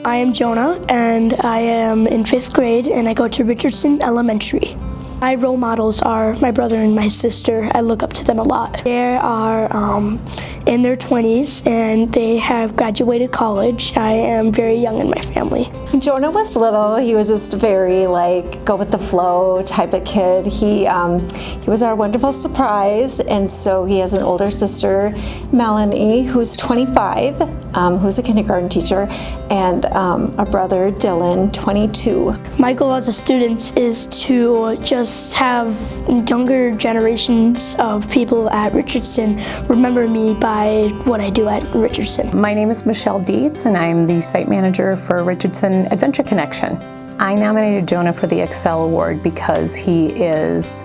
I am Jonah, and I am in 5th grade, and I go to Richardson Elementary. My role models are my brother and my sister. I look up to them a lot. They are in their 20s, and they have graduated college. I am very young in my family. When Jonah was little, he was just very go with the flow type of kid. He was our wonderful surprise, and so he has an older sister, Melanie, who's 25, who's a kindergarten teacher, and a brother, Dylan, 22. My goal as a student is to just have younger generations of people at Richardson remember me by what I do at Richardson. My name is Michelle Dietz, and I'm the site manager for Richardson Adventure Connection. I nominated Jonah for the Excel Award because he is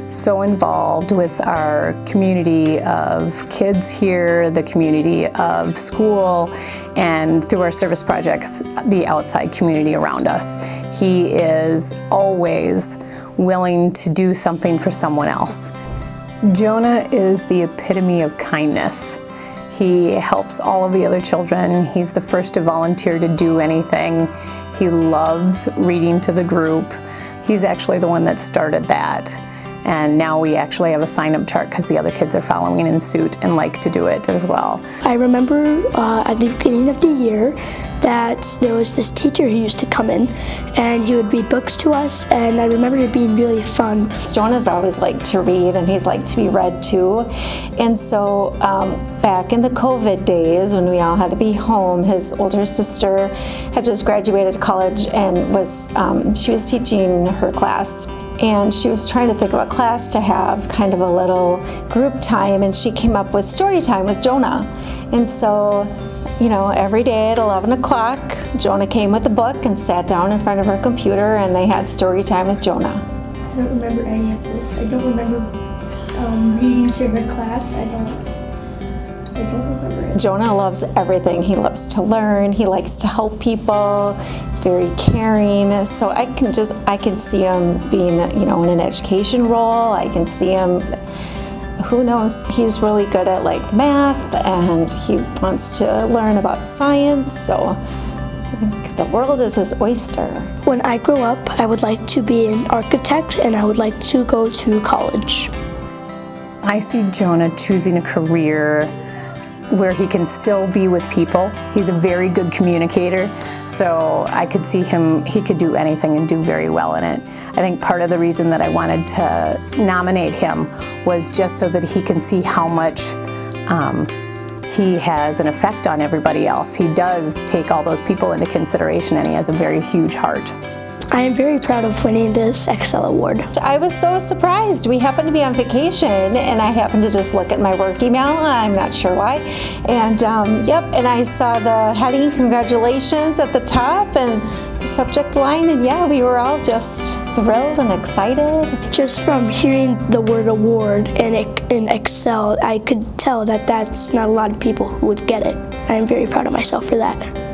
so involved with our community of kids here, the community of school, and through our service projects, the outside community around us. He is always willing to do something for someone else. Jonah is the epitome of kindness. He helps all of the other children. He's the first to volunteer to do anything. He loves reading to the group. He's actually the one that started that. And now we actually have a sign-up chart because the other kids are following in suit and like to do it as well. I remember at the beginning of the year that there was this teacher who used to come in, and he would read books to us, and I remember it being really fun. Jonah's always liked to read, and he's liked to be read too. And so back in the COVID days when we all had to be home, his older sister had just graduated college and she was teaching her class. And she was trying to think of a class to have, kind of a little group time, and she came up with story time with Jonah. And so, every day at 11 o'clock, Jonah came with a book and sat down in front of her computer, and they had story time with Jonah. I don't remember any of this. I don't remember reading to her class. I don't remember it. Jonah loves everything. He loves to learn. He likes to help people. He's very caring. So I can see him being, in an education role. I can see him, who knows, he's really good at math, and he wants to learn about science. So I think the world is his oyster. When I grow up, I would like to be an architect, and I would like to go to college. I see Jonah choosing a career where he can still be with people. He's a very good communicator, so I could see he could do anything and do very well in it. I think part of the reason that I wanted to nominate him was just so that he can see how much he has an effect on everybody else. He does take all those people into consideration, and he has a very huge heart. I am very proud of winning this Excel Award. I was so surprised. We happened to be on vacation, and I happened to just look at my work email. I'm not sure why. And and I saw the heading, congratulations, at the top, and the subject line, and we were all just thrilled and excited. Just from hearing the word award in Excel, I could tell that that's not a lot of people who would get it. I am very proud of myself for that.